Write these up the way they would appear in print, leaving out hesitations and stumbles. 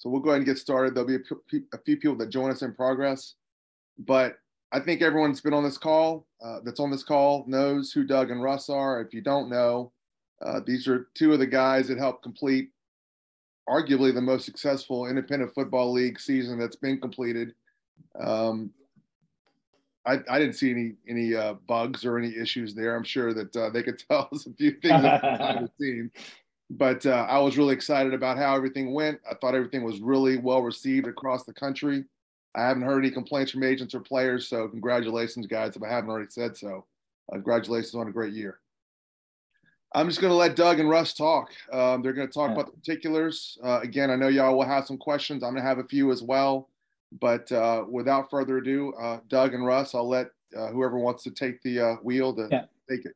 So we'll go ahead and get started. There'll be a few people that join us in progress, but I think everyone's been on this call, that's on this call knows who Doug and Russ are. If you don't know, these are two of the guys that helped complete arguably the most successful independent football league season that's been completed. I didn't see any bugs or any issues there. I'm sure that they could tell us a few things behind the scenes. But I was really excited about how everything went. I thought everything was really well received across the country. I haven't heard any complaints from agents or players, so congratulations, guys, if I haven't already said so. Congratulations on a great year. I'm just going to let Doug and Russ talk. They're going to talk about the particulars. Again, I know y'all will have some questions. I'm going to have a few as well. But without further ado, Doug and Russ, I'll let whoever wants to take the wheel to take it.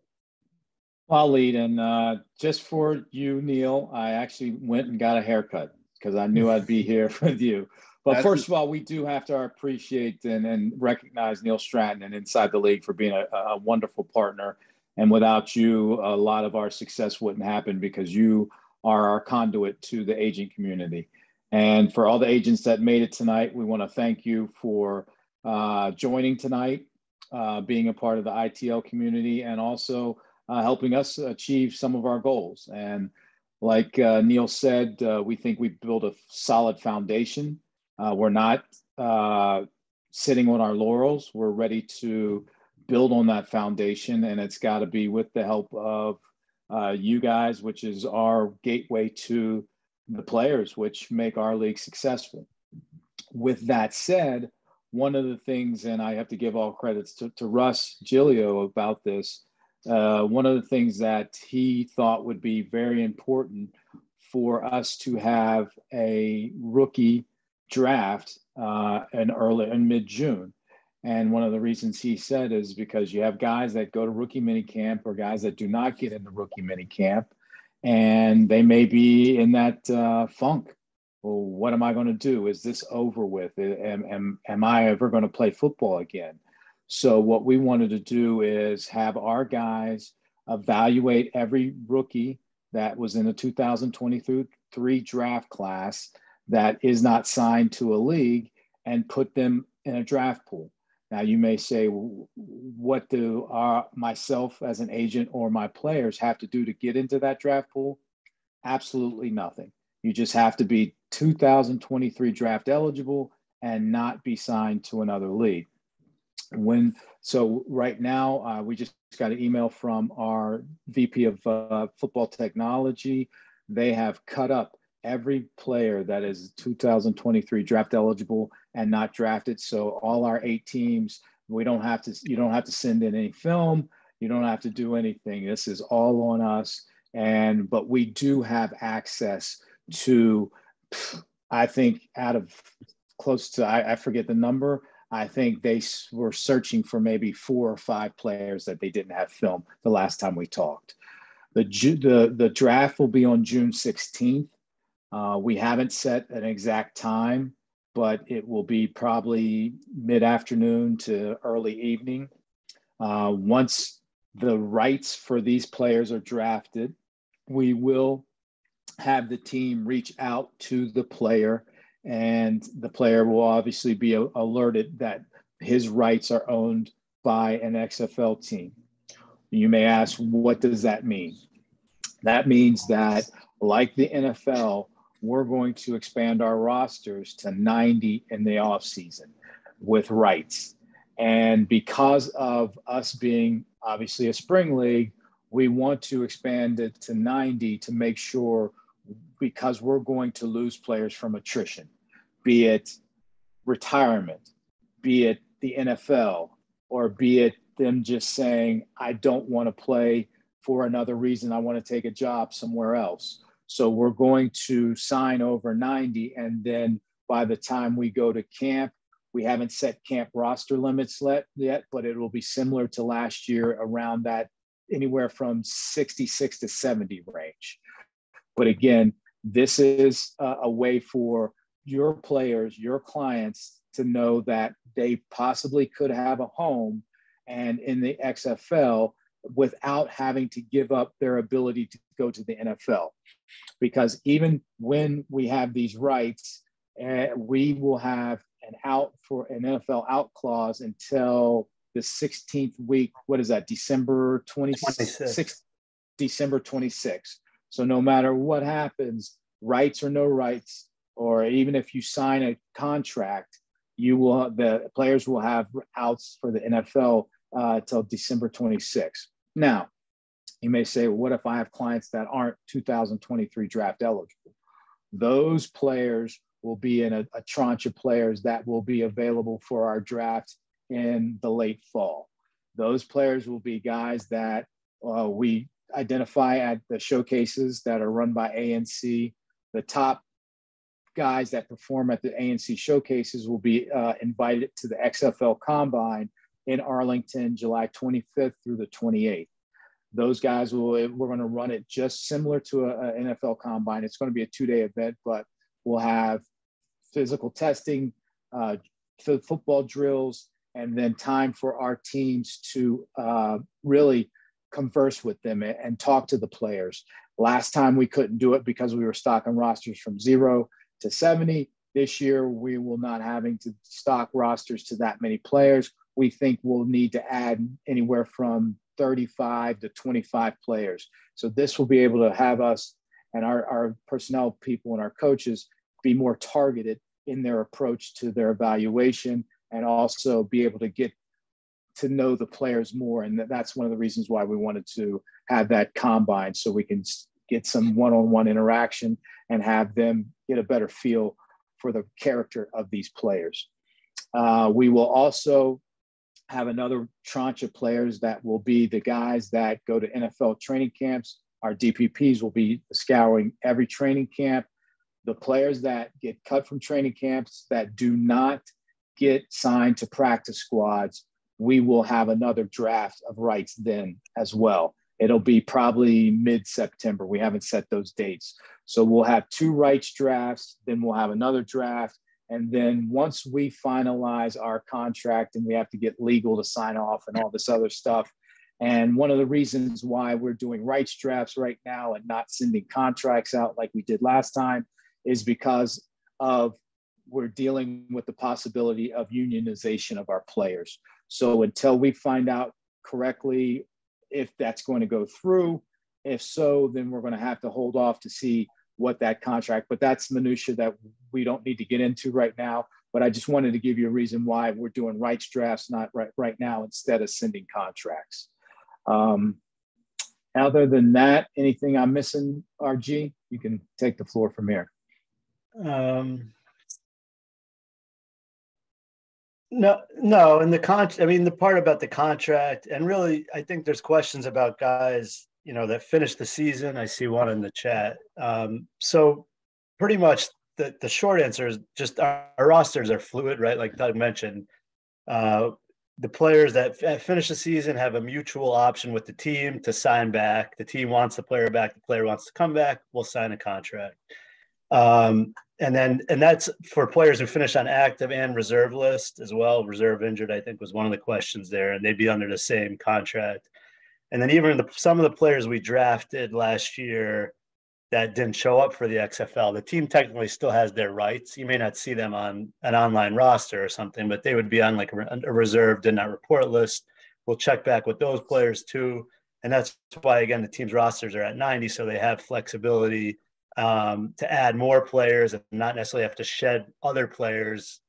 I'll lead. And just for you, Neil, I actually went and got a haircut because I knew I'd be here with you. But first of all, we do have to appreciate and recognize Neil Stratton and Inside the League for being a wonderful partner. And without you, a lot of our success wouldn't happen because you are our conduit to the agent community. And for all the agents that made it tonight, we want to thank you for joining tonight, being a part of the ITL community, and also helping us achieve some of our goals. And like Neil said, we think we built a solid foundation. We're not sitting on our laurels. We're ready to build on that foundation, and it's got to be with the help of you guys, which is our gateway to the players, which make our league successful. With that said, one of the things, and I have to give all credits to Russ Giglio about this, one of the things that he thought would be very important for us to have a rookie draft in mid-June. And one of the reasons he said is because you have guys that go to rookie minicamp or guys that do not get into rookie minicamp, and they may be in that funk. Well, what am I going to do? Is this over with? Am I ever going to play football again? So what we wanted to do is have our guys evaluate every rookie that was in the 2023 draft class that is not signed to a league and put them in a draft pool. Now, you may say, what do myself as an agent or my players have to do to get into that draft pool? Absolutely nothing. You just have to be 2023 draft eligible and not be signed to another league. So right now, we just got an email from our VP of football technology. They have cut up every player that is 2023 draft eligible and not drafted. So all our 8 teams, you don't have to send in any film. You don't have to do anything. This is all on us. But we do have access to, I think out of close to, I forget the number. I think they were searching for maybe 4 or 5 players that they didn't have film the last time we talked. The draft will be on June 16th. We haven't set an exact time, but it will be probably mid-afternoon to early evening. Once the rights for these players are drafted, we will have the team reach out to the player, and the player will obviously be alerted that his rights are owned by an XFL team. You may ask, what does that mean? That means that, like the NFL, we're going to expand our rosters to 90 in the offseason with rights. And because of us being obviously a spring league, we want to expand it to 90 to make sure, because we're going to lose players from attrition, be it retirement, be it the NFL, or be it them just saying, I don't want to play for another reason. I want to take a job somewhere else. So we're going to sign over 90. And then by the time we go to camp, we haven't set camp roster limits yet, but it will be similar to last year, around that anywhere from 66 to 70 range. But again, this is a way for your players, your clients, to know that they possibly could have a home and in the XFL without having to give up their ability to go to the NFL. Because even when we have these rights, And we will have an NFL out clause until the 16th week. What is that? December 26th. December 26th. So no matter what happens, rights or no rights, or even if you sign a contract, the players will have outs for the NFL till December 26th. Now, you may say, well, what if I have clients that aren't 2023 draft eligible? Those players will be in a tranche of players that will be available for our draft in the late fall. Those players will be guys that we identify at the showcases that are run by ANC. The top guys that perform at the ANC showcases will be invited to the XFL Combine in Arlington, July 25th through the 28th. Those guys we're going to run it just similar to an NFL Combine. It's going to be a 2-day event, but we'll have physical testing, football drills, and then time for our teams to really converse with them and talk to the players. Last time we couldn't do it because we were stocking rosters from 0 to 70. This year, we will not having to stock rosters to that many players. We think we'll need to add anywhere from 35 to 25 players. So this will be able to have us and our personnel people and our coaches be more targeted in their approach to their evaluation, and also be able to get to know the players more. And that's one of the reasons why we wanted to have that combine, so we can get some one-on-one interaction and have them get a better feel for the character of these players. We will also have another tranche of players that will be the guys that go to NFL training camps. Our DPPs will be scouring every training camp. The players that get cut from training camps that do not get signed to practice squads, we will have another draft of rights then as well. It'll be probably mid-September. We haven't set those dates. So we'll have 2 rights drafts, then we'll have another draft. And then once we finalize our contract, and we have to get legal to sign off and all this other stuff. And one of the reasons why we're doing rights drafts right now and not sending contracts out like we did last time is because we're dealing with the possibility of unionization of our players. So until we find out correctly if that's going to go through, if so, then we're going to have to hold off to see what that contract, but that's minutia that we don't need to get into right now. But I just wanted to give you a reason why we're doing rights drafts, not right now, instead of sending contracts. Other than that, anything I'm missing, RG? You can take the floor from here. No. And the part about the contract, and really, I think there's questions about guys, that finished the season. I see one in the chat. So pretty much the short answer is just our rosters are fluid, right? Like Doug mentioned, the players that finish the season have a mutual option with the team to sign back. The team wants the player back. The player wants to come back. We'll sign a contract. And that's for players who finish on active and reserve list as well. Reserve injured, I think, was one of the questions there, and they'd be under the same contract. And then even some of the players we drafted last year that didn't show up for the XFL, the team technically still has their rights. You may not see them on an online roster or something, but they would be on like a reserve, did not report list. We'll check back with those players too. And that's why, again, the team's rosters are at 90, so they have flexibility to add more players and not necessarily have to shed other players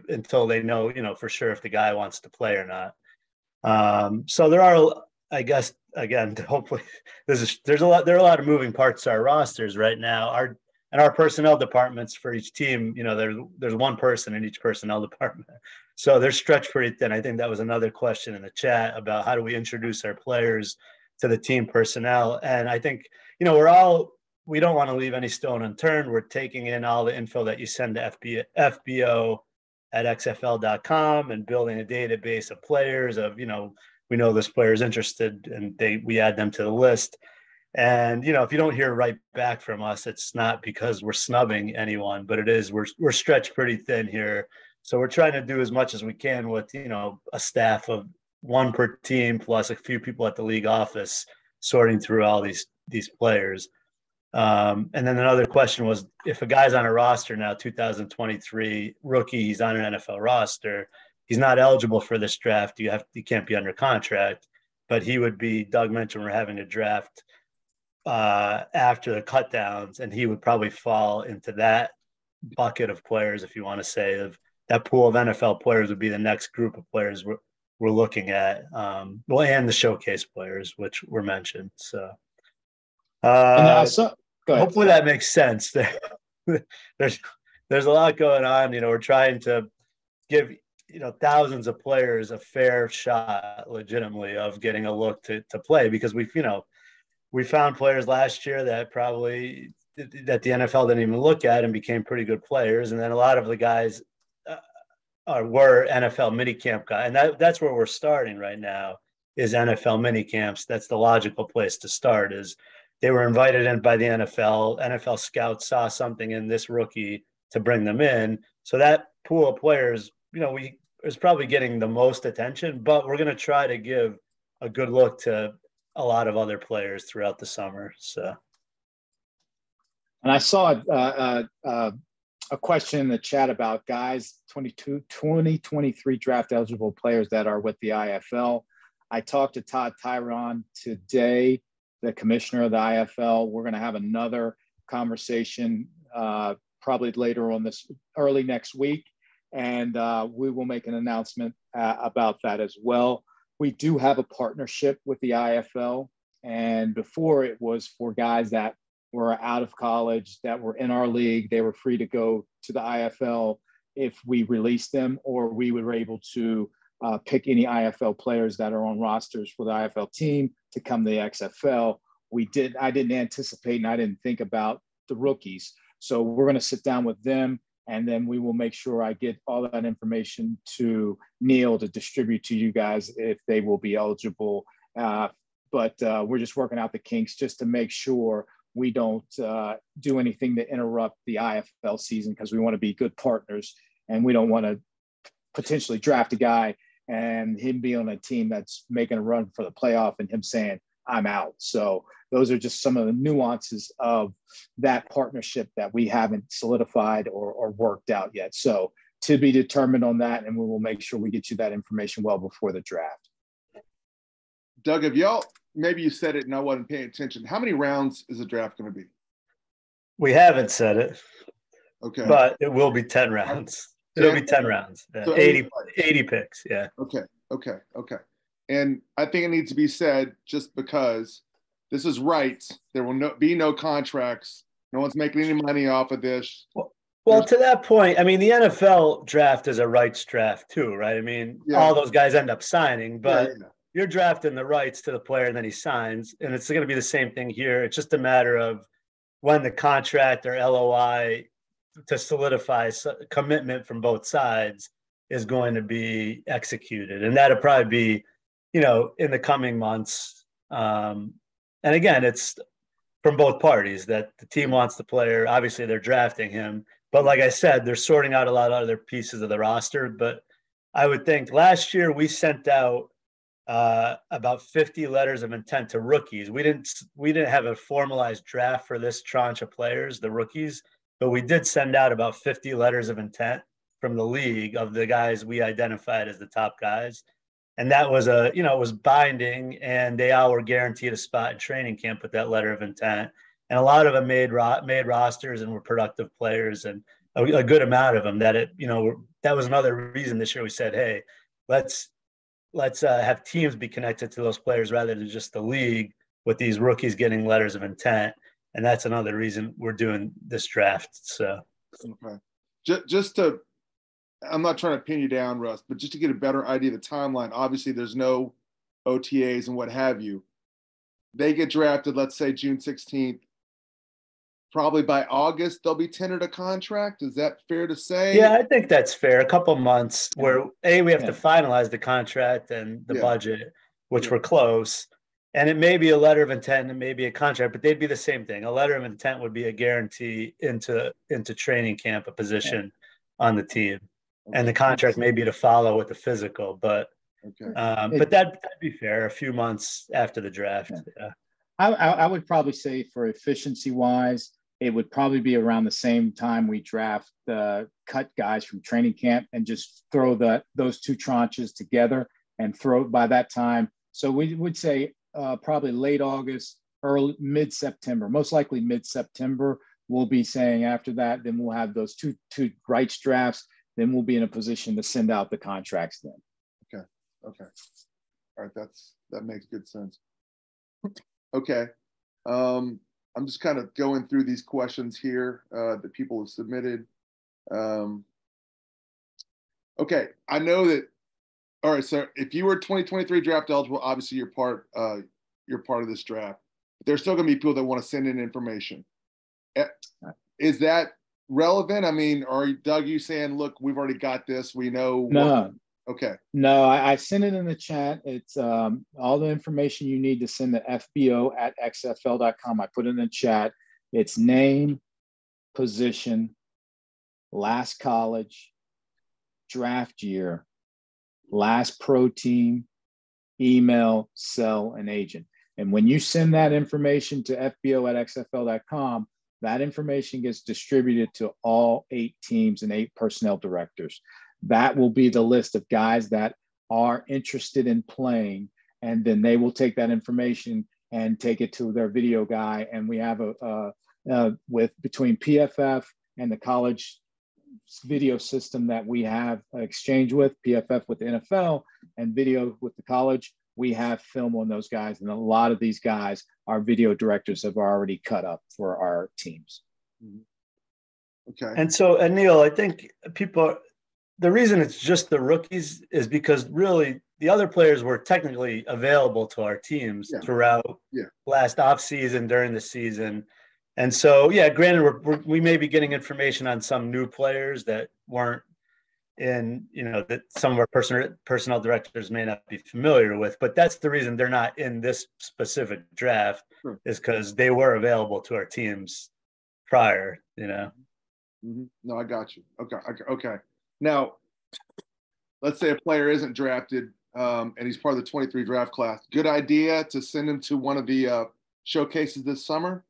until they know, for sure if the guy wants to play or not. So there are, I guess, again, hopefully there are a lot of moving parts to our rosters right now. Our personnel departments for each team, there's one person in each personnel department. So they're stretched pretty thin. I think that was another question in the chat about how do we introduce our players to the team personnel. And I think, we don't want to leave any stone unturned. We're taking in all the info that you send to FBO at XFL.com and building a database of players we know this player is interested, and we add them to the list. And, if you don't hear right back from us, it's not because we're snubbing anyone, but it is, we're stretched pretty thin here. So we're trying to do as much as we can with, a staff of one per team, plus a few people at the league office sorting through all these players. And then another question was, if a guy's on a roster now, 2023 rookie, he's on an NFL roster, he's not eligible for this draft. You can't be under contract, but he would be. Doug mentioned we're having a draft after the cut downs, and he would probably fall into that bucket of players, if you want to say, of that pool of NFL players would be the next group of players we're looking at. And the showcase players, which were mentioned. So. Hopefully that makes sense. There's a lot going on. We're trying to give thousands of players a fair shot, legitimately, of getting a look to play, because we found players last year that probably that the NFL didn't even look at and became pretty good players, and then a lot of the guys were NFL minicamp guys, and that's where we're starting right now is NFL minicamps. That's the logical place to start. Is they were invited in by the NFL. NFL scouts saw something in this rookie to bring them in. So that pool of players, is probably getting the most attention, but we're going to try to give a good look to a lot of other players throughout the summer. So. And I saw a question in the chat about guys, 2023 draft eligible players that are with the IFL. I talked to Todd Tyron today, the commissioner of the IFL. We're going to have another conversation probably later on early next week. And we will make an announcement about that as well. We do have a partnership with the IFL. And before, it was for guys that were out of college, that were in our league. They were free to go to the IFL if we released them, or we were able to pick any IFL players that are on rosters for the IFL team to come to the XFL. I didn't anticipate and I didn't think about the rookies. So we're going to sit down with them, and then we will make sure I get all that information to Neil to distribute to you guys if they will be eligible. But we're just working out the kinks just to make sure we don't do anything to interrupt the IFL season, because we want to be good partners, and we don't want to potentially draft a guy and him be on a team that's making a run for the playoff and him saying, I'm out. So those are just some of the nuances of that partnership that we haven't solidified or worked out yet. So to be determined on that, and we will make sure we get you that information well before the draft. Doug, maybe you said it and I wasn't paying attention. How many rounds is the draft going to be? We haven't said it. Okay. But it will be 10 rounds. It'll be 10 rounds. Yeah. So 80 picks. Yeah. Okay. And I think it needs to be said, just because this is rights. There will be no contracts. No one's making any money off of this. Well, to that point, I mean, the NFL draft is a rights draft too, right? I mean, all those guys end up signing, but you're drafting the rights to the player and then he signs. And it's going to be the same thing here. It's just a matter of when the contract or LOI to solidify commitment from both sides is going to be executed. And that'll probably be, in the coming months. And again, it's from both parties that the team wants the player. Obviously, they're drafting him. But like I said, they're sorting out a lot of other pieces of the roster. But I would think last year we sent out about 50 letters of intent to rookies. We didn't have a formalized draft for this tranche of players, the rookies, but we did send out about 50 letters of intent from the league of the guys we identified as the top guys. And that was it was binding, and they all were guaranteed a spot in training camp with that letter of intent. And a lot of them made rosters and were productive players, and a good amount of them that that was another reason this year we said, hey, let's have teams be connected to those players rather than just the league with these rookies getting letters of intent. And that's another reason we're doing this draft. So, okay. I'm not trying to pin you down, Russ, but just to get a better idea of the timeline, obviously there's no OTAs and what have you. They get drafted, let's say June 16th. Probably by August, they'll be tendered a contract. Is that fair to say? Yeah, I think that's fair. A couple months where, we have to finalize the contract and the budget, which we're close. And it may be a letter of intent and it may be a contract, but they'd be the same thing. A letter of intent would be a guarantee into training camp, a position on the team. Okay. And the contract may be to follow with the physical, but that'd be fair. A few months after the draft. Yeah. I would probably say for efficiency wise, it would probably be around the same time we draft cut guys from training camp and just throw those two tranches together and throw by that time. So we would say probably late August, early mid-September, most likely mid-September. We'll be saying after that, then we'll have those two rights drafts. Then we'll be in a position to send out the contracts then. Okay. All right. That makes good sense. Okay. I'm just kind of going through these questions here that people have submitted. Okay. I know that. All right. So if you were 2023 draft eligible, obviously you're part of this draft. There's still going to be people that want to send in information. Is that relevant? I mean, Doug, you saying, look, we've already got this. We know. No. Okay. No, I sent it in the chat. It's all the information you need to send to fbo@xfl.com. I put it in the chat. It's name, position, last college, draft year, last pro team, email, cell, and agent. And when you send that information to fbo@xfl.com, that information gets distributed to all 8 teams and 8 personnel directors. That will be the list of guys that are interested in playing. And then they will take that information and take it to their video guy. And we have between PFF and the college video system that we have exchange with, PFF with the NFL and video with the college, we have film on those guys. And a lot of these guys, our video directors have already cut up for our teams. Okay. And Neil, I think the reason it's just the rookies is because really the other players were technically available to our teams throughout last offseason, during the season. And so, granted, we may be getting information on some new players that weren't in, that some of our personnel directors may not be familiar with, but that's the reason they're not in this specific draft is because they were available to our teams prior, Mm-hmm. No, I got you. Okay. Now, let's say a player isn't drafted and he's part of the 23 draft class. Good idea to send him to one of the showcases this summer?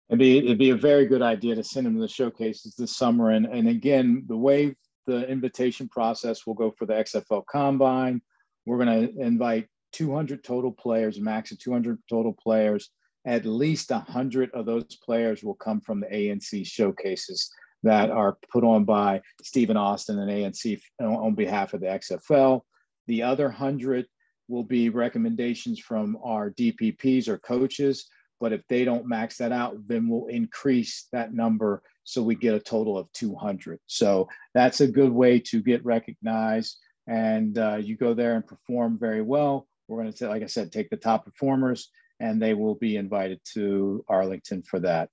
It'd be a very good idea to send him to the showcases this summer. And again, the way the invitation process will go for the XFL Combine, we're going to invite 200 total players, max of 200 total players. At least 100 of those players will come from the ANC showcases that are put on by Stephen Austin and ANC on behalf of the XFL. The other 100 will be recommendations from our DPPs or coaches, but if they don't max that out, then we'll increase that number so we get a total of 200. So that's a good way to get recognized, and you go there and perform very well. We're going to, like I said, take the top performers, and they will be invited to Arlington for that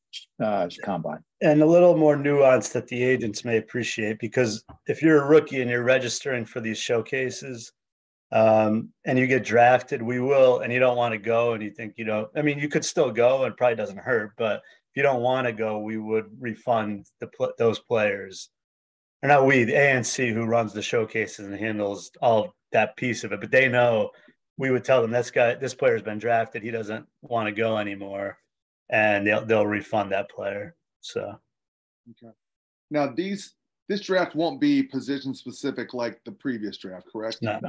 combine. And a little more nuance that the agents may appreciate, because if you're a rookie and you're registering for these showcases and you get drafted, we will, and you don't want to go and you think, you could still go and it probably doesn't hurt, but if you don't want to go, we would refund those players. Or not we, the ANC who runs the showcases and handles all that piece of it, but they know. We would tell them this player's been drafted. He doesn't want to go anymore, and they'll refund that player. So, okay. Now this draft won't be position specific like the previous draft, correct? No.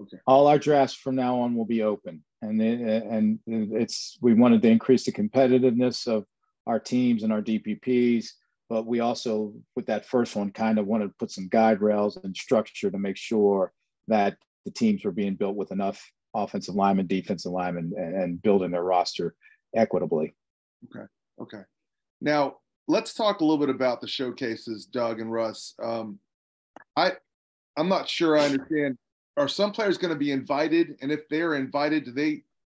Okay. All our drafts from now on will be open, and we wanted to increase the competitiveness of our teams and our DPPs, but we also, with that first one, kind of wanted to put some guide rails and structure to make sure that the teams were being built with enough offensive linemen, defensive linemen, and building their roster equitably. Okay. Now let's talk a little bit about the showcases, Doug and Russ. I'm not sure I understand. Are some players going to be invited? And if they're invited,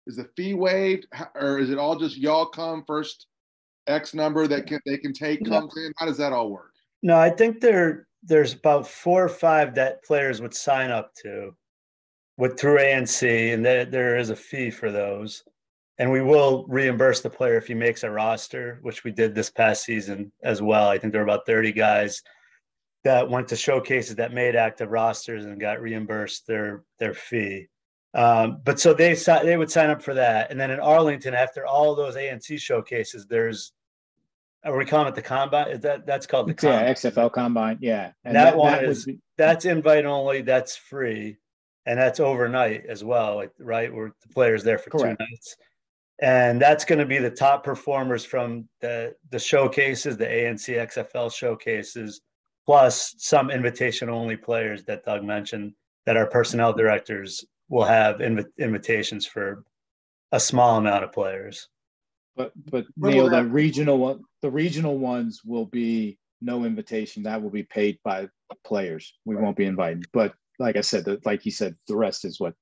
is the fee waived, or is it all just y'all come first X number that they can take comes in? How does that all work? No, I think there's about 4 or 5 that players would sign up to through ANC, and there is a fee for those. And we will reimburse the player if he makes a roster, which we did this past season as well. I think there were about 30 guys that went to showcases that made active rosters and got reimbursed their fee. But so they would sign up for that. And then in Arlington, after all those ANC showcases, there's, are we calling it the combine? Is that's called the combine? Yeah, XFL combine. Yeah. And that's invite only, that's free. And that's overnight as well, like, right? Where the player's there for correct. 2 nights. And that's going to be the top performers from the showcases, the ANC XFL showcases, plus some invitation only players that Doug mentioned that our personnel directors will have invitations for a small amount of players. But Neil, the regional ones will be no invitation. That will be paid by players. We won't be invited. But like I said, like he said, the rest is what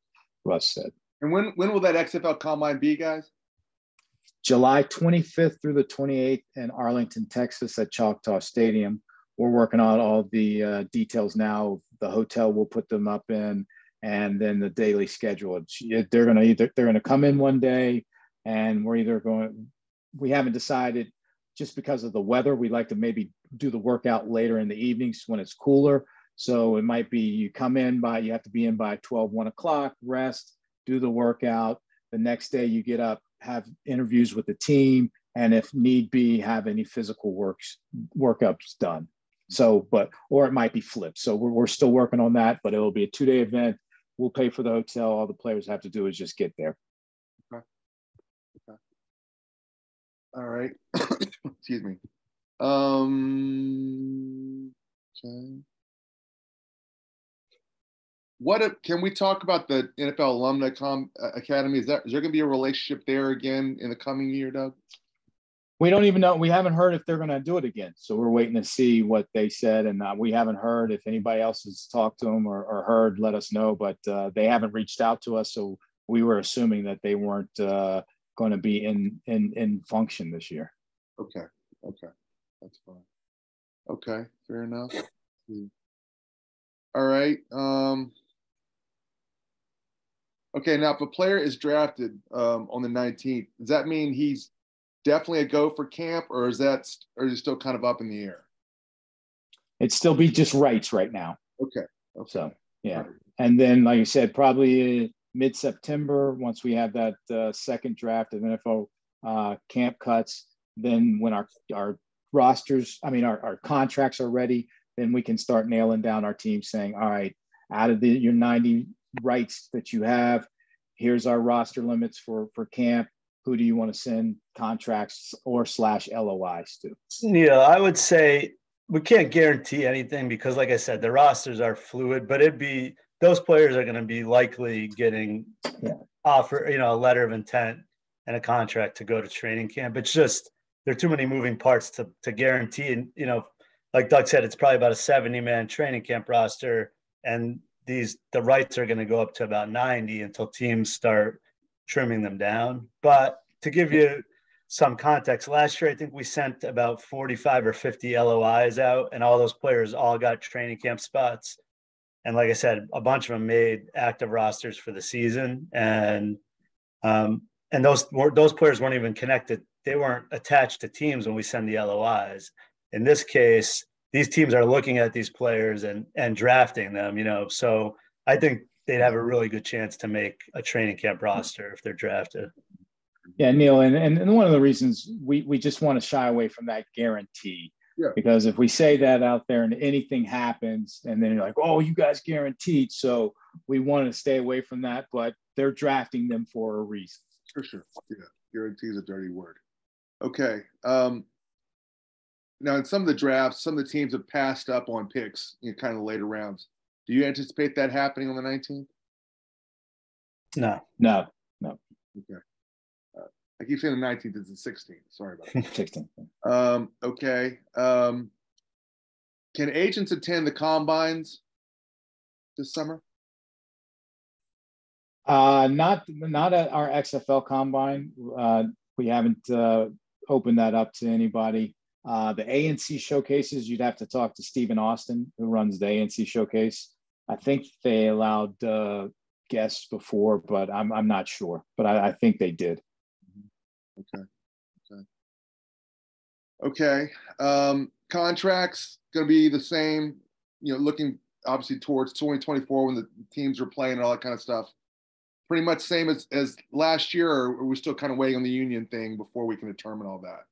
Russ said. And when will that XFL Combine be, guys? July 25th through the 28th in Arlington, Texas at Choctaw Stadium. We're working on all the details now. The hotel will put them up in, and then the daily schedule. They're going to come in one day, and we haven't decided, just because of the weather. We'd like to maybe do the workout later in the evenings when it's cooler. So it might be you have to be in by 1 o'clock, rest, do the workout. The next day you get up, have interviews with the team, and if need be, have any physical workups done. So, or it might be flipped. So we're still working on that, but it'll be a 2-day event. We'll pay for the hotel. All the players have to do is just get there. Okay. All right. Excuse me. Okay. Can we talk about the NFL Alumni Academy? Is there going to be a relationship there again in the coming year, Doug? We don't even know. We haven't heard if they're going to do it again. So we're waiting to see what they said. And we haven't heard. If anybody else has talked to them or heard, let us know. But they haven't reached out to us. So we were assuming that they weren't going to be in function this year. Okay. That's fine. Okay. Fair enough. All right. Okay. Now, if a player is drafted on the 19th, does that mean he's definitely a go for camp, or is it still kind of up in the air? It'd still be just rights right now. Okay. So, yeah. Right. And then, like you said, probably mid-September, once we have that second draft of NFL camp cuts, then when our rosters, our contracts are ready, then we can start nailing down our team, saying, all right, out of your 90 rights that you have, here's our roster limits for camp. Who do you want to send contracts or /LOIs to? Yeah, I would say we can't guarantee anything because, like I said, the rosters are fluid, but those players are going to be likely getting offer, a letter of intent and a contract to go to training camp. It's just, there are too many moving parts to guarantee. And, like Doug said, it's probably about a 70-man training camp roster. And the rights are going to go up to about 90 until teams start trimming them down. But to give you some context, last year I think we sent about 45 or 50 LOIs out, and all those players all got training camp spots. And like I said, a bunch of them made active rosters for the season, and those players weren't even connected. They weren't attached to teams when we send the LOIs. In this case, these teams are looking at these players and drafting them. So I think they'd have a really good chance to make a training camp roster if they're drafted. Yeah, Neil, and one of the reasons we just want to shy away from that guarantee. Yeah. Because if we say that out there and anything happens, and then you're like, oh, you guys guaranteed. So we want to stay away from that, but they're drafting them for a reason. For sure. Yeah. Guarantee is a dirty word. Okay. Now, in some of the drafts, some of the teams have passed up on picks, kind of later rounds. Do you anticipate that happening on the 19th? No. Okay. I keep saying the 19th is the 16th. Sorry about that. 16th. Okay. Can agents attend the combines this summer? Not at our XFL combine. We haven't opened that up to anybody. The ANC showcases, you'd have to talk to Stephen Austin, who runs the ANC showcase. I think they allowed guests before, but I'm not sure. But I think they did. Okay. Contracts going to be the same. Looking obviously towards 2024 when the teams are playing and all that kind of stuff. pretty much same as last year, or are we still kind of waiting on the union thing before we can determine all that?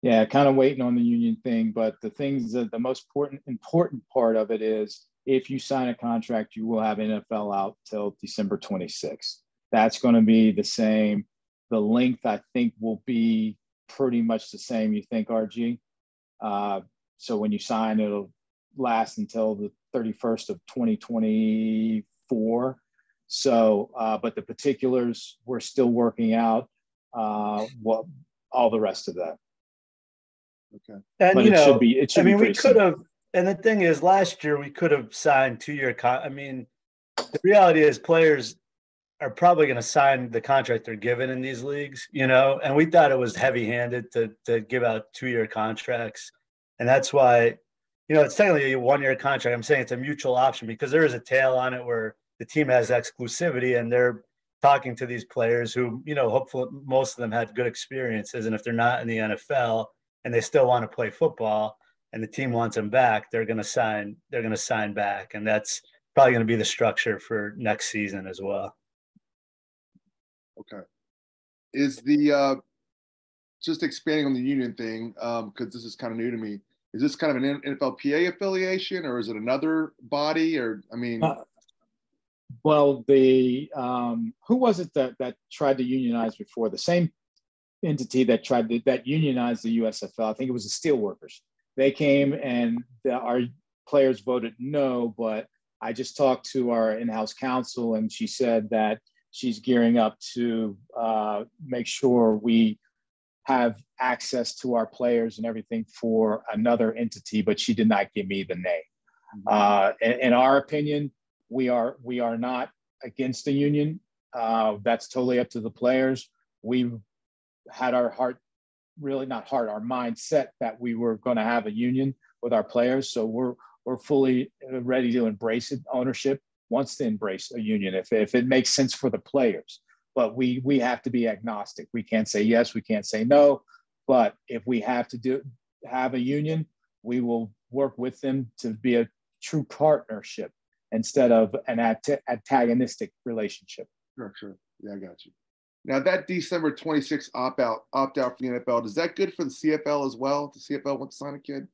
Yeah, kind of waiting on the union thing, but the things that the most important part of it is if you sign a contract, you will have NFL out till December 26th. That's going to be the same. The length, I think, will be pretty much the same. You think, RG? So when you sign, it'll last until the 31st of 2024. So, but the particulars, we're still working out what all the rest of that. Okay. And but you know, it should I mean, be we could have, and the thing is, last year we could have signed 2-year. I mean, the reality is players are probably going to sign the contract they're given in these leagues, you know, and we thought it was heavy-handed to give out 2-year contracts. And that's why, you know, it's technically a 1-year contract. I'm saying it's a mutual option because there is a tail on it where the team has exclusivity and they're talking to these players who, you know, hopefully most of them had good experiences. And if they're not in the NFL and they still want to play football and the team wants them back, they're going to sign back. And that's probably going to be the structure for next season as well. Okay. Is the just expanding on the union thing, because this is kind of new to me, is this kind of an NFLPA affiliation or is it another body? Or, I mean, well, the who was it that tried to unionize before? The same entity that that unionized the USFL. I think it was the Steelworkers. They came and our players voted no, but I just talked to our in-house counsel and she said that she's gearing up to make sure we have access to our players and everything for another entity, but she did not give me the name. In our opinion, we are not against the union. That's totally up to the players. We've had our our mindset that we were going to have a union with our players. So we're fully ready to embrace it. Ownership wants to embrace a union if it makes sense for the players. But we have to be agnostic. We can't say yes, we can't say no. But if we have to have a union, we will work with them to be a true partnership instead of an antagonistic relationship. Sure. Yeah, I got you. Now that December 26th opt-out for the NFL, is that good for the CFL as well? The CFL want to sign a kid?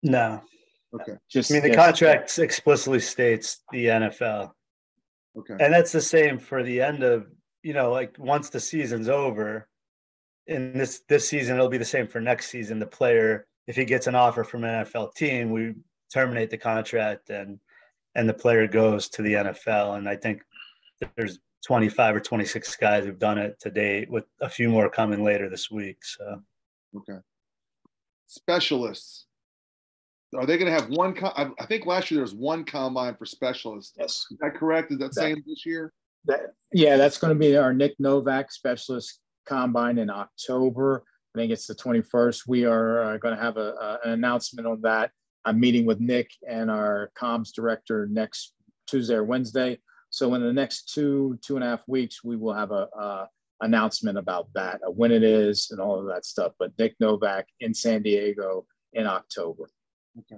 No. Okay. The contract explicitly states the NFL. Okay. And that's the same for the end of, you know, like once the season's over, in this season, it'll be the same for next season. The player, if he gets an offer from an NFL team, we terminate the contract and the player goes to the NFL. And I think there's 25 or 26 guys who've done it to date, with a few more coming later this week. So, okay. Specialists. Are they going to have one? I think last year there was one combine for specialists. Yes. Is that correct? Is that same this year? That's going to be our Nick Novak specialist combine in October. I think it's the 21st. We are going to have an announcement on that. I'm meeting with Nick and our comms director next Tuesday or Wednesday. So in the next 2.5 weeks, we will have a announcement about that, when it is and all of that stuff. But Nick Novak in San Diego in October. Okay.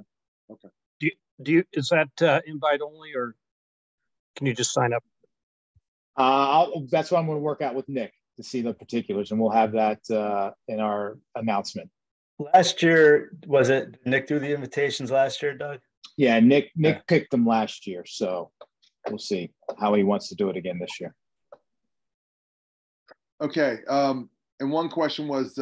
Is that invite only, or can you just sign up? That's what I'm going to work out with Nick to see the particulars, and we'll have that in our announcement. Last year, was it Nick do the invitations last year, Doug? Yeah, Nick picked them last year, so we'll see how he wants to do it again this year. Okay. And one question was,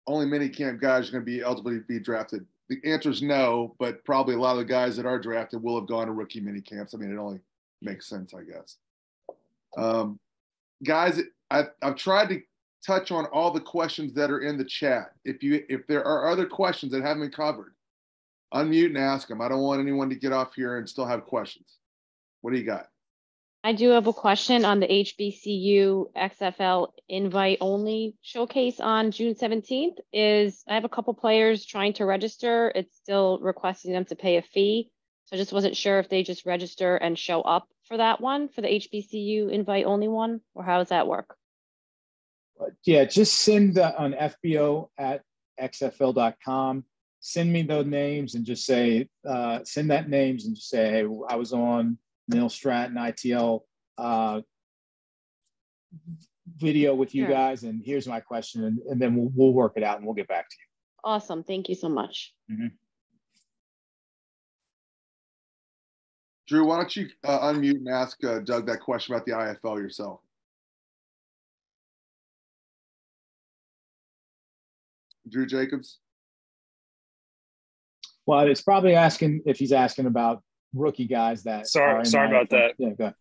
only minicamp guys are going to be eligible to be drafted. The answer is no, but probably a lot of the guys that are drafted will have gone to rookie mini camps. I mean, it only makes sense, I guess. Guys, I've tried to touch on all the questions that are in the chat. If there are other questions that haven't been covered, unmute and ask them. I don't want anyone to get off here and still have questions. What do you got? I do have a question on the HBCU XFL invite only showcase on June 17th. I have a couple players trying to register. It's still requesting them to pay a fee. So I just wasn't sure if they just register and show up for that one, for the HBCU invite only one, or how does that work? Yeah, just send on FBO@xfl.com. Send me those names and just say, send that names and just say, hey, I was on Neil Stratton ITL video with you guys, and here's my question, and then we'll work it out and we'll get back to you. Awesome. Thank you so much. Mm-hmm. Drew, why don't you unmute and ask Doug that question about the IFL yourself? Drew Jacobs. Well, it's probably asking if he's asking about rookie guys that. Sorry about that. Yeah, go ahead.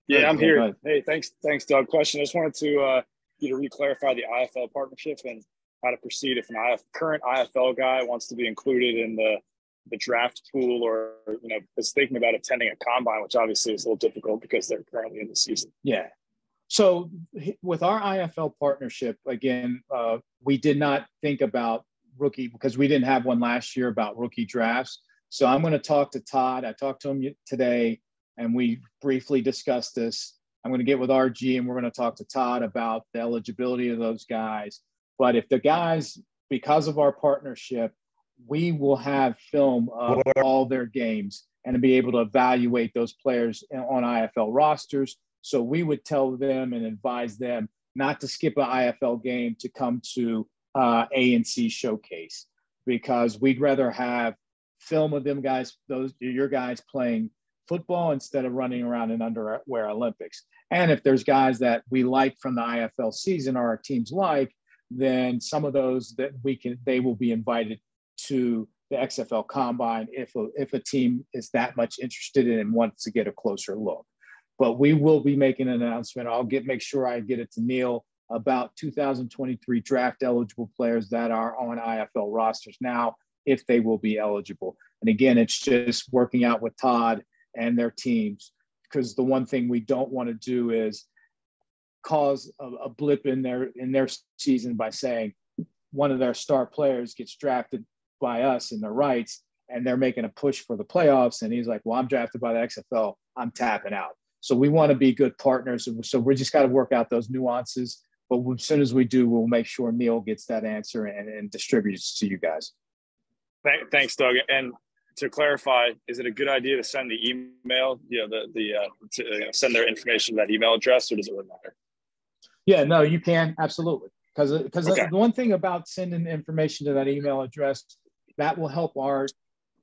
Yeah, I'm here. Hey, thanks, Doug. Question. I just wanted to you to re-clarify the IFL partnership and how to proceed if an current IFL guy wants to be included in the draft pool, or is thinking about attending a combine, which obviously is a little difficult because they're currently in the season. Yeah. So with our IFL partnership, again, we did not think about rookie because we didn't have one last year about rookie drafts. So I'm going to talk to Todd. I talked to him today, and we briefly discussed this. I'm going to get with RG, and we're going to talk to Todd about the eligibility of those guys. But if the guys, because of our partnership, we will have film of all their games and be able to evaluate those players on IFL rosters. So we would tell them and advise them not to skip an IFL game to come to A&C showcase, because we'd rather have film of them guys, your guys playing football instead of running around in underwear Olympics. And if there's guys that we like from the IFL season or our teams like, then some of those that they will be invited to the XFL Combine if a team is that much interested in and wants to get a closer look. But we will be making an announcement. I'll make sure I get it to Neil about 2023 draft eligible players that are on IFL rosters now, if they will be eligible. And again, it's just working out with Todd and their teams, because the one thing we don't want to do is cause a blip in their season by saying one of their star players gets drafted by us in the rights and they're making a push for the playoffs, and he's like, well, I'm drafted by the XFL, I'm tapping out. So we want to be good partners. So we just got to work out those nuances. But as soon as we do, we'll make sure Neil gets that answer and distributes to you guys. Thanks, Doug. And to clarify, is it a good idea to send the email, to send their information to that email address, or does it really matter? Yeah, no, you can. Absolutely. Because okay. The one thing about sending information to that email address, that will help our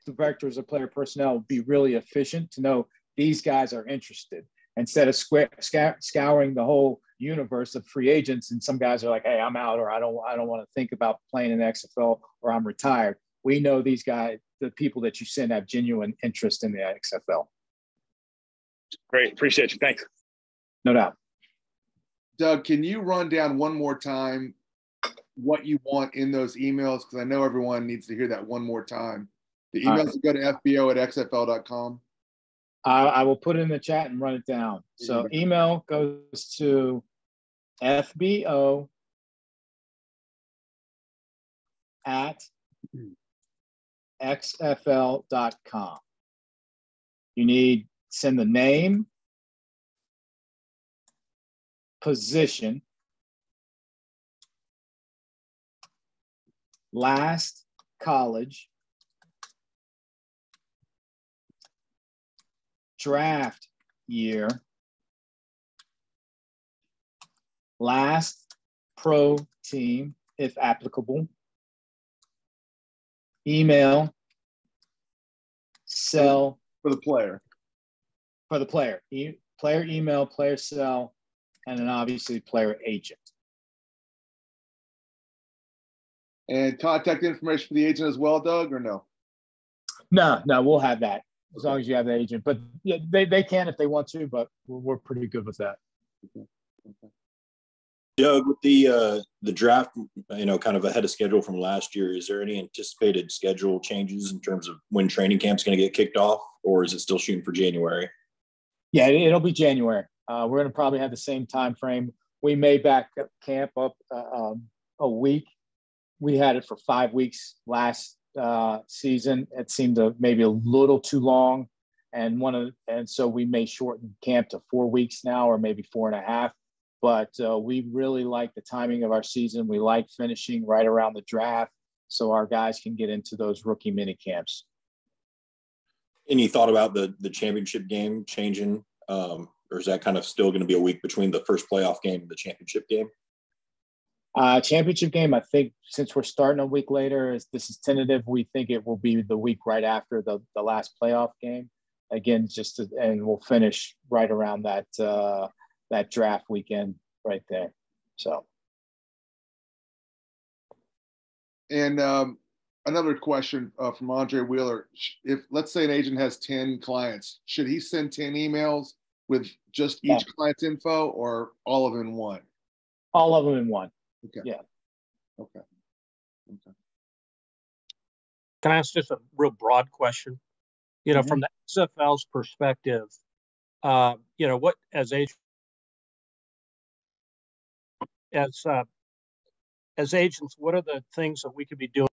directors of player personnel be really efficient to know these guys are interested, instead of scouring the whole universe of free agents. And some guys are like, hey, I'm out, or I don't want to think about playing in the XFL, or I'm retired. We know these guys, the people that you send, have genuine interest in the XFL. Great. Appreciate you. Thanks. No doubt. Doug, can you run down one more time what you want in those emails? Because I know everyone needs to hear that one more time. The emails go to fbo@xfl.com. I will put it in the chat and run it down. So email goes to fbo@xfl.com. You send the name, position, last college, draft year, last pro team, if applicable, email, cell. For the player. Player email, player cell, and then obviously player agent. And contact information for the agent as well, Doug, or no? No, we'll have that as long as you have the agent. But yeah, they can if they want to, but we're pretty good with that. Okay. Doug, with the draft, kind of ahead of schedule from last year, is there any anticipated schedule changes in terms of when training camp's going to get kicked off, or is it still shooting for January? Yeah, it'll be January. We're going to probably have the same time frame. We may back up camp up a week. We had it for 5 weeks last season. It seemed maybe a little too long, and so we may shorten camp to 4 weeks now, or maybe 4.5. But we really like the timing of our season. We like finishing right around the draft so our guys can get into those rookie mini camps. Any thought about the championship game changing, or is that kind of still going to be a week between the first playoff game and the championship game? Championship game, I think since we're starting a week later, this is tentative. We think it will be the week right after the last playoff game. Again, and we'll finish right around that draft weekend right there. So. And another question from Andre Wheeler. If, let's say, an agent has 10 clients, should he send 10 emails with just each client's info, or all of them in one? All of them in one. Okay. Yeah. Okay. Can I ask just a real broad question? From the XFL's perspective, what as agents, what are the things that we could be doing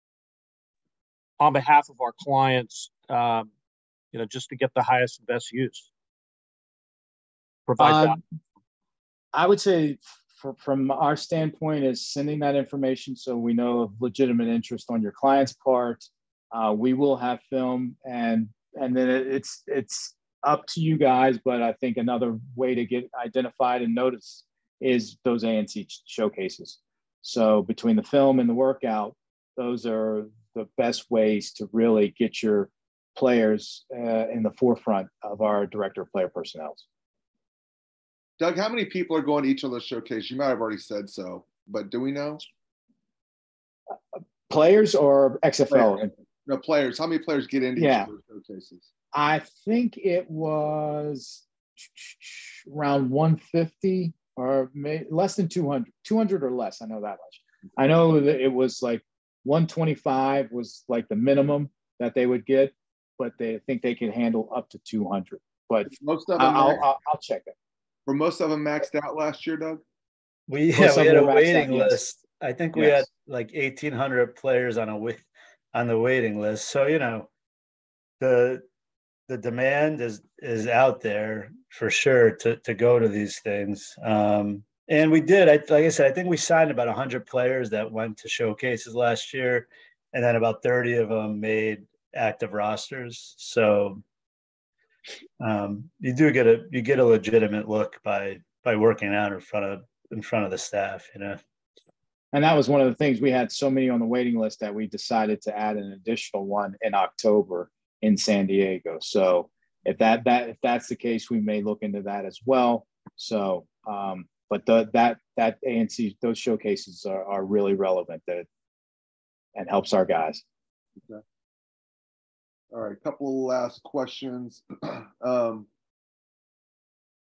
on behalf of our clients, just to get the highest and best use? Provide that. I would say from our standpoint is sending that information so we know of legitimate interest on your client's part. We will have film and then it's up to you guys, but I think another way to get identified and noticed is those ANC showcases. So between the film and the workout, those are the best ways to really get your players in the forefront of our director of player personnel. Doug, how many people are going to each of those showcases? You might have already said so, but do we know? Players or XFL? Players. No, players. How many players get into each of those showcases? I think it was around 150 or less than 200. 200 or less, I know that much. I know that it was like 125 was like the minimum that they would get, but they think they could handle up to 200. But most of them I'll check it. Were most of them maxed out last year, Doug? We had a waiting list. I think we had like 1,800 players on the waiting list. So the demand is out there for sure to go to these things. And we did. Like I said, I think we signed about 100 players that went to showcases last year, and then about 30 of them made active rosters. So you get a legitimate look by working out in front of the staff, And that was one of the things. We had so many on the waiting list that we decided to add an additional one in October in San Diego. So if that's the case, we may look into that as well. So, but that ANC, those showcases are really relevant and helps our guys. Okay. All right, a couple last questions.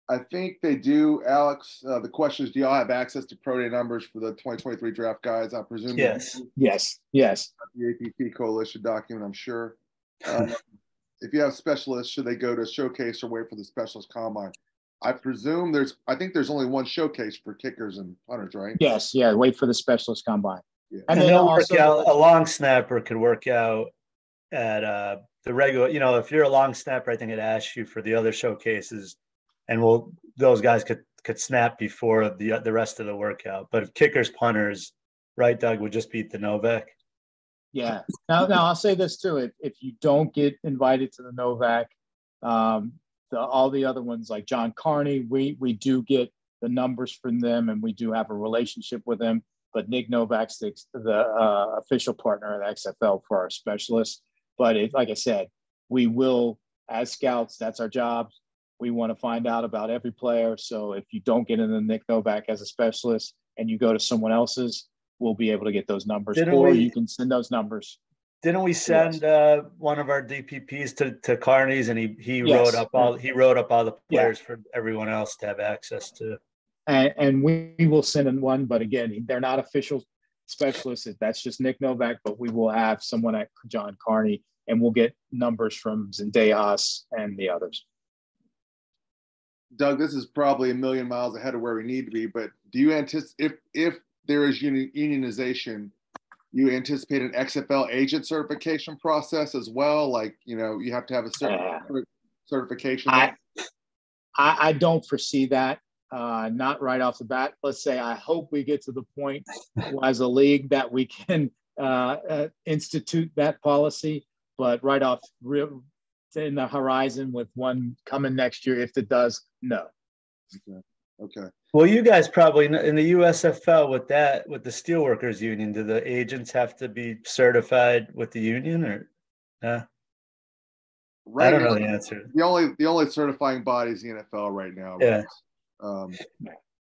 I think they do, Alex. The question is, do y'all have access to pro day numbers for the 2023 draft guys? I presume. Yes. The APP coalition document, I'm sure. If you have specialists, should they go to showcase or wait for the specialist combine? I presume I think there's only one showcase for kickers and punters, right? Yes. Yeah. Wait for the specialist combine. Yeah. And they'll work out. A long snapper could work out at the regular. If you're a long snapper, I think it asks you for the other showcases, and those guys could snap before the rest of the workout. But if kickers, punters, right, Doug, would just beat the Novak. Yeah. Now I'll say this too: if you don't get invited to the Novak, all the other ones like John Carney, we do get the numbers from them, and we do have a relationship with them. But Nick Novak's the official partner at XFL for our specialists. But like I said, we will, as scouts, that's our job. We want to find out about every player. So if you don't get into Nick Novak as a specialist and you go to someone else's, we'll be able to get those numbers, you can send those numbers. Didn't we send one of our DPPs to Carney's, and he wrote up all the players for everyone else to have access to. And we will send in one, but again, they're not official specialists. That's just Nick Novak, but we will have someone at John Carney, and we'll get numbers from Zendejas and the others. Doug, this is probably a million miles ahead of where we need to be, but do you anticipate, if there is unionization, you anticipate an XFL agent certification process as well? Like, you have to have a certain certification. I don't foresee that. Not right off the bat. Let's say I hope we get to the point as a league that we can institute that policy. But right off in the horizon with one coming next year. If it does, no. Okay. Well, you guys probably in the USFL with the Steelworkers Union, do the agents have to be certified with the union or? Right I don't now, know the answer. The only certifying body is the NFL right now. Yeah.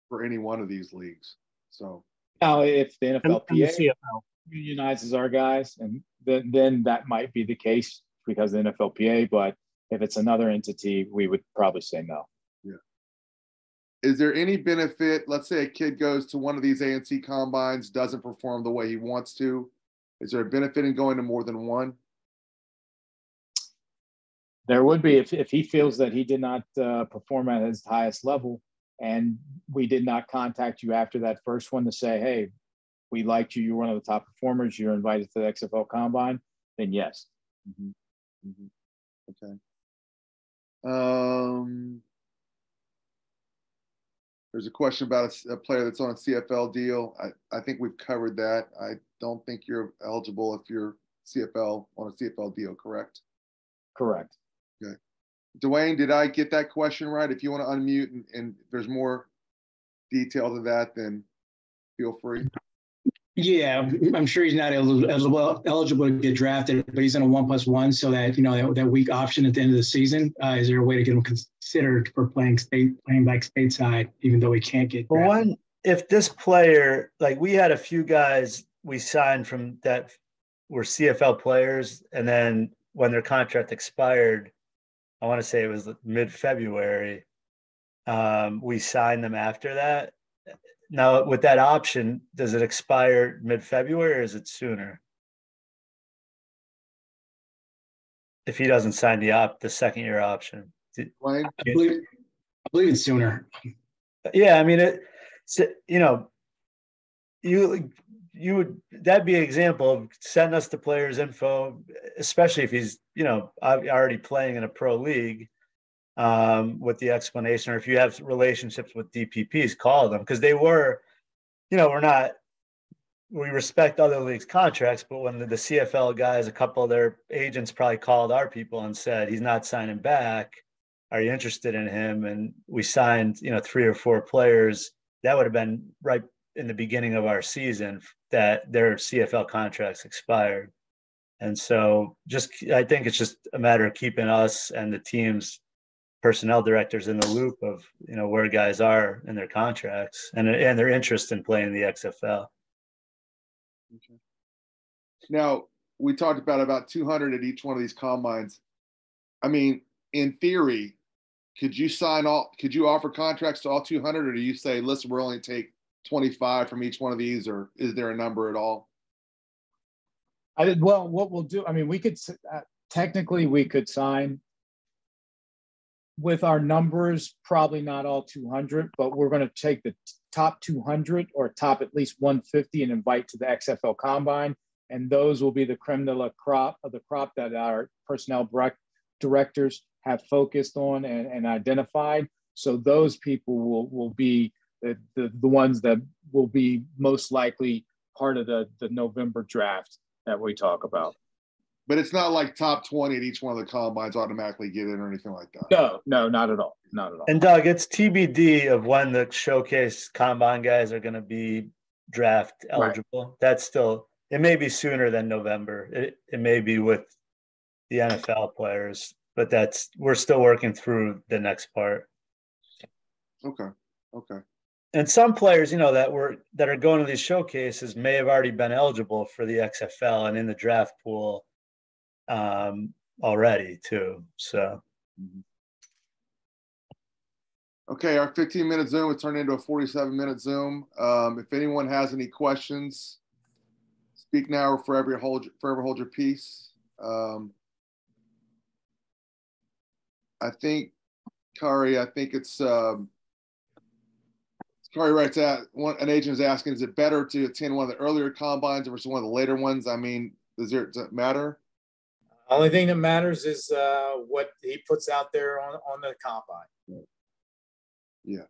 For any one of these leagues. So now, if the And the NFLPA CFL. unionizes our guys, and then that might be the case because of the NFLPA. But if it's another entity, we would probably say no. Yeah. Is there any benefit? Let's say a kid goes to one of these ANC combines, doesn't perform the way he wants to. Is there a benefit in going to more than one? There would be if he feels that he did not perform at his highest level, and we did not contact you after that first one to say, hey, we liked you, you're one of the top performers, you're invited to the XFL Combine, then yes. Mm-hmm. Okay. There's a question about a player that's on a CFL deal. I think we've covered that. I don't think you're eligible if you're on a CFL deal, correct? Correct. Okay. Dwayne, did I get that question right? If you want to unmute and if there's more detail to that, then feel free. Yeah, I'm sure he's not eligible to get drafted, but he's in a 1+1, so that that weak option at the end of the season. Is there a way to get him considered for playing back stateside, even though he can't get drafted? For one, if this player, like we had a few guys we signed from that were CFL players, and then when their contract expired, I want to say it was mid-February, we signed them after that. Now, with that option, does it expire mid-February or is it sooner? If he doesn't sign the second-year option. Dwayne? I believe it's sooner. Yeah, I mean, you would, that'd be an example of sending us the player's info, especially if he's, already playing in a pro league. With the explanation, or if you have relationships with DPPs, call them, because they were, we respect other leagues' contracts, but when the CFL guys, a couple of their agents probably called our people and said, he's not signing back. Are you interested in him? And we signed, 3 or 4 players. That would have been right in the beginning of our season that their CFL contracts expired. And so I think it's just a matter of keeping us and the team's personnel directors in the loop of where guys are in their contracts and their interest in playing the XFL. Okay. Now we talked about 200 at each one of these combines. I mean, in theory, could you offer contracts to all 200, or do you say, listen, we're only take 25 from each one of these, or is there a number at all? Well, what we'll do, I mean, we could technically we could sign with our numbers, probably not all 200, but we're going to take the top 200 or top at least 150 and invite to the XFL Combine. And those will be the creme de la crop that our personnel directors have focused on and identified. So those people will be the ones that will be most likely part of the November draft that we talk about. But it's not like top 20 at each one of the combines automatically get in or anything like that. No, not at all. Not at all. And Doug, it's TBD of when the showcase combine guys are going to be draft eligible. Right. That's still, it may be sooner than November. It may be with the NFL players, but we're still working through the next part. Okay. And some players, that are going to these showcases may have already been eligible for the XFL and in the draft pool already too. So okay, our 15-minute Zoom has turned into a 47-minute Zoom. If anyone has any questions, speak now or forever hold your peace. I think Kari, it's Kari writes out, an agent is asking, is it better to attend one of the earlier combines versus one of the later ones? I mean, does it matter? Only thing that matters is what he puts out there on the combine. Yeah.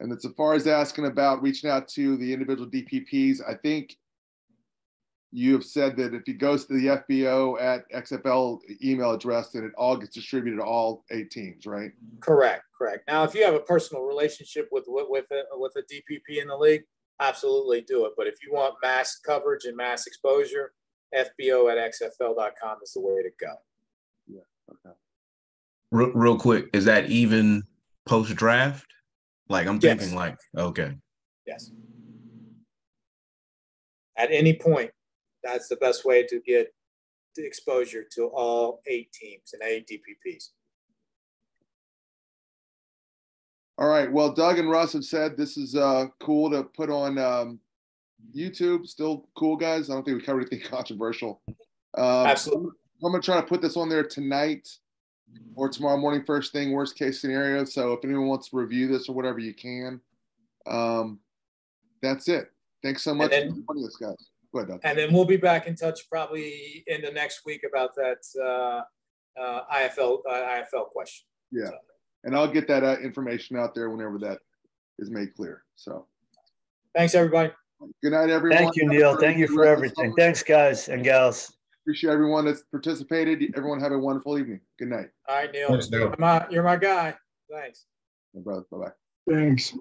And as far as asking about reaching out to the individual DPPs, I think you have said that if he goes to the FBO at XFL email address, then it all gets distributed to all 8 teams, right? Correct. Now, if you have a personal relationship with a DPP in the league, absolutely do it. But if you want mass coverage and mass exposure, FBO at XFL.com is the way to go. Yeah. Okay. Real quick, is that even post draft? Like I'm thinking, Yes. like, okay. Yes. At any point, that's the best way to get the exposure to all 8 teams and 8 DPPs. All right. Well, Doug and Russ have said this is cool to put on YouTube. Still cool, guys. I don't think we covered anything controversial. Absolutely. I'm going to try to put this on there tonight or tomorrow morning, first thing, worst case scenario. So if anyone wants to review this or whatever, you can. That's it. Thanks so much for joining us, guys. Go ahead, Doug. And then we'll be back in touch probably in the next week about that IFL question. Yeah. So. And I'll get that information out there whenever that is made clear. So thanks, everybody. Good night, everyone. Thank you, Neil. Thank you for everything. Thanks, guys and gals. Appreciate everyone that's participated. Everyone have a wonderful evening. Good night. All right, Neil. Thanks, Neil. You're my guy. Thanks. My brother. Bye-bye. Thanks.